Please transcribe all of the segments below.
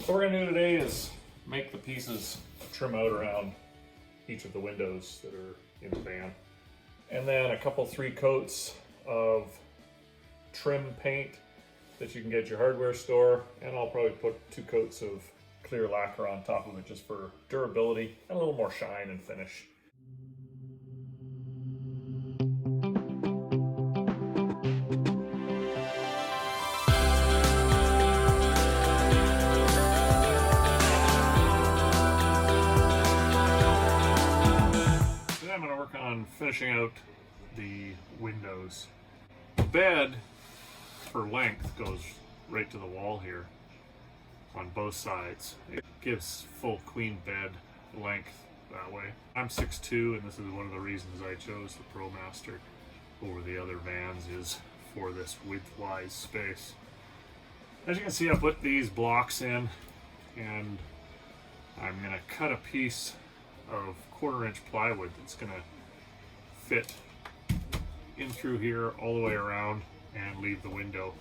What we're going to do today is make the pieces trim out around each of the windows that are in the van. And then a couple 3 coats of trim paint that you can get at your hardware store. And I'll probably put 2 coats of clear lacquer on top of it just for durability and a little more shine and finish. I'm going to work on finishing out the windows. The bed for length goes right to the wall here on both sides. It gives full queen bed length that way. I'm 6'2", and this is one of the reasons I chose the ProMaster over the other vans, is for this width-wise space. As you can see, I put these blocks in, and I'm going to cut a piece of 1/4-inch plywood that's going to fit in through here all the way around and leave the window.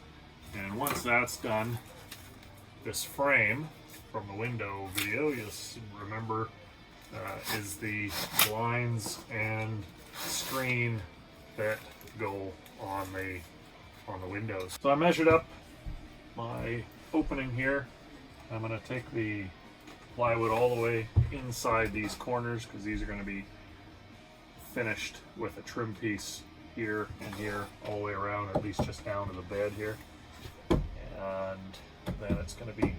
And once that's done, this frame from the window video, you'll remember, is the blinds and screen that go on the windows. So I measured up my opening here. I'm going to take the plywood all the way inside these corners because these are going to be finished with a trim piece here and here all the way around, or at least just down to the bed here. And then it's going to be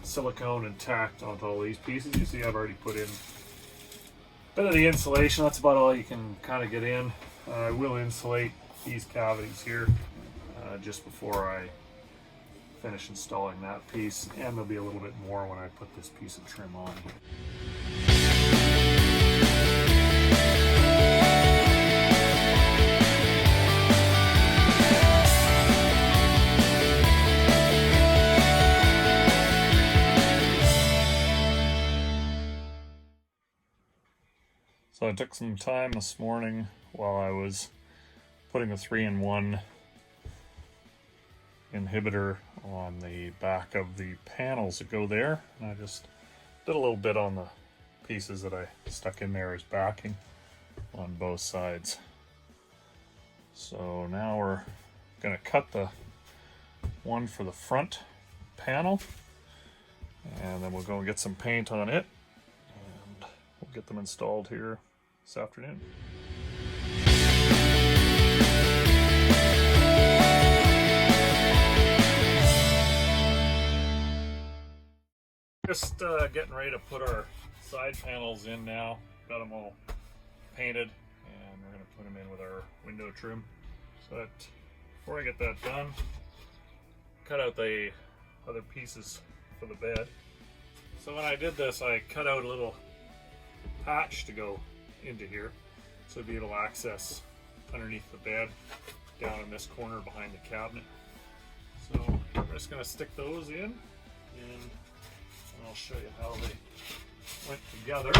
silicone and tacked onto all these pieces. You see I've already put in a bit of the insulation. That's about all you can kind of get in. I will insulate these cavities here just before I finish installing that piece, and there'll be a little bit more when I put this piece of trim on. So I took some time this morning while I was putting a 3-in-1 inhibitor on the back of the panels that go there, and I just did a little bit on the pieces that I stuck in there as backing on both sides. So now we're going to cut the one for the front panel, and then we'll go and get some paint on it, and we'll get them installed here this afternoon. Just getting ready to put our side panels in now. Got them all painted, and we're going to put them in with our window trim. So that, before I get that done, cut out the other pieces for the bed. So when I did this, I cut out a little hatch to go into here, so to be able to access underneath the bed down in this corner behind the cabinet. So I'm just going to stick those in, and I'll show you how they went together.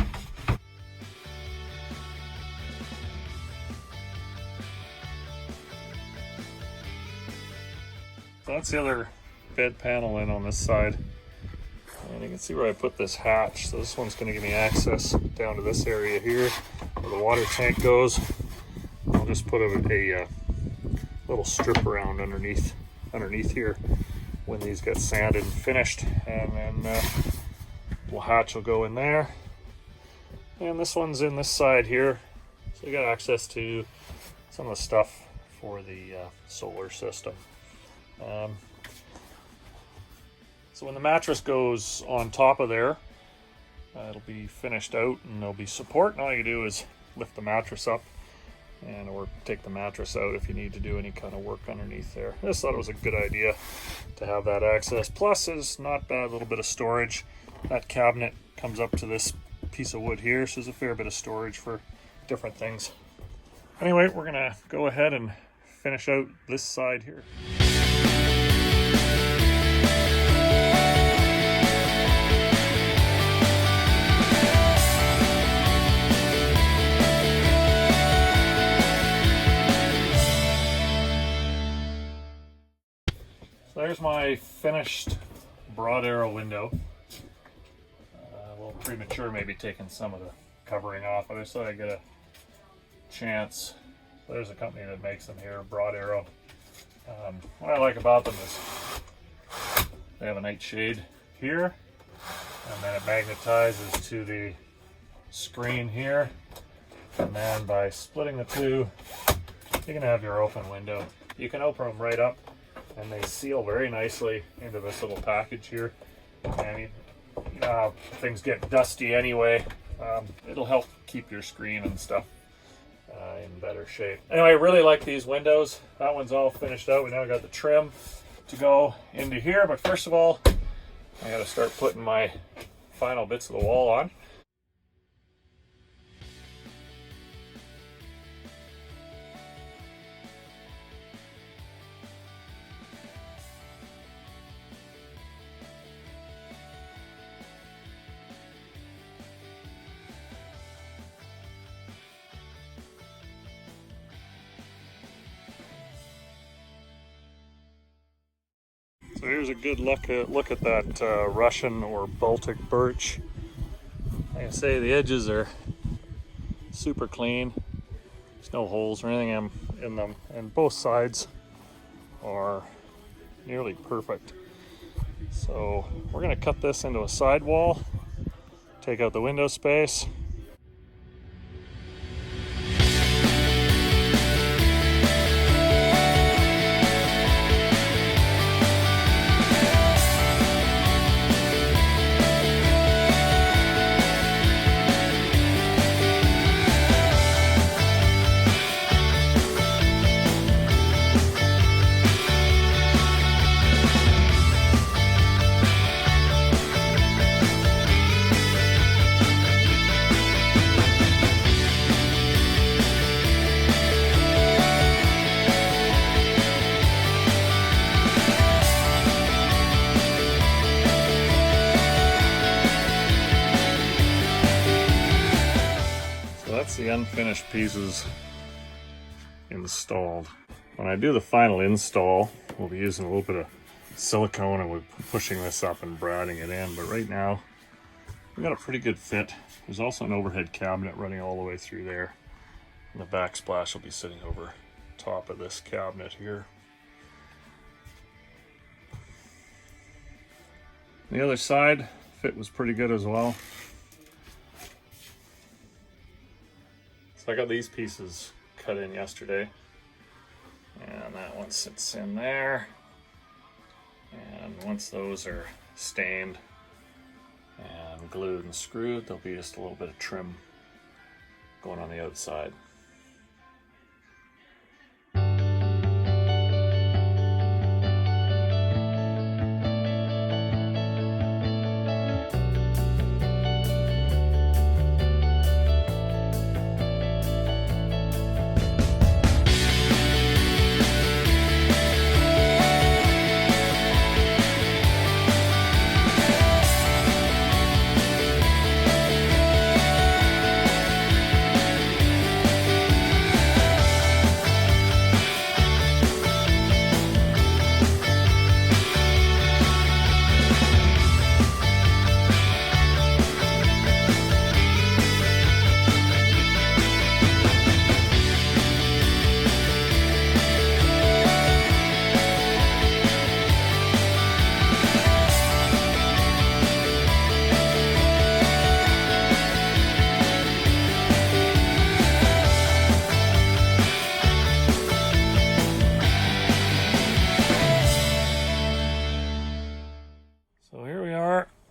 So that's the other bed panel in on this side. And you can see where I put this hatch. So this one's going to give me access down to this area here where the water tank goes. I'll just put a little strip around underneath here when these get sanded and finished, and then hatch will go in there, and this one's in this side here, so you got access to some of the stuff for the solar system. So when the mattress goes on top of there, it'll be finished out and there'll be support, and all you do is lift the mattress up or take the mattress out if you need to do any kind of work underneath there. I just thought it was a good idea to have that access. Plus, it's not bad, a little bit of storage. That cabinet comes up to this piece of wood here, so there's a fair bit of storage for different things. Anyway, we're gonna go ahead and finish out this side here. So there's my finished broad arrow window. little premature maybe taking some of the covering off. I just thought I'd get a chance. There's a company that makes them here, Broad Arrow. What I like about them is they have a night shade here, and then it magnetizes to the screen here, and then by splitting the two, you can have your open window. You can open them right up, and they seal very nicely into this little package here. And things get dusty anyway. It'll help keep your screen and stuff in better shape. Anyway, I really like these windows. That one's all finished out. We now got the trim to go into here, but first of all, I got to start putting my final bits of the wall on. So here's a good look at that Russian or Baltic birch. Like I say, the edges are super clean. There's no holes or anything in them, and both sides are nearly perfect. So we're going to cut this into a sidewall, take out the window space. That's the unfinished pieces installed. When I do the final install, we'll be using a little bit of silicone and we're pushing this up and bradding it in. But right now, we got a pretty good fit. There's also an overhead cabinet running all the way through there. And the backsplash will be sitting over top of this cabinet here. The other side, fit was pretty good as well. So I got these pieces cut in yesterday, and that one sits in there, and once those are stained and glued and screwed, there'll be just a little bit of trim going on the outside.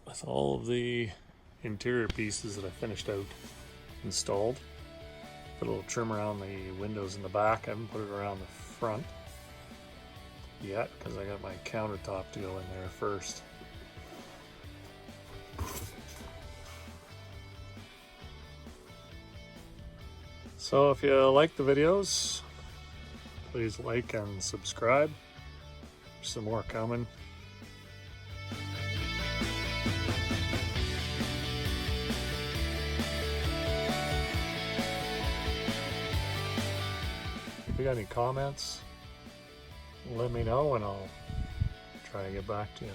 With all of the interior pieces that I finished out installed. Put a little trim around the windows in the back. I haven't put it around the front yet because I got my countertop to go in there first. So if you like the videos, please like and subscribe. There's some more coming. If you got any comments, let me know and I'll try to get back to you.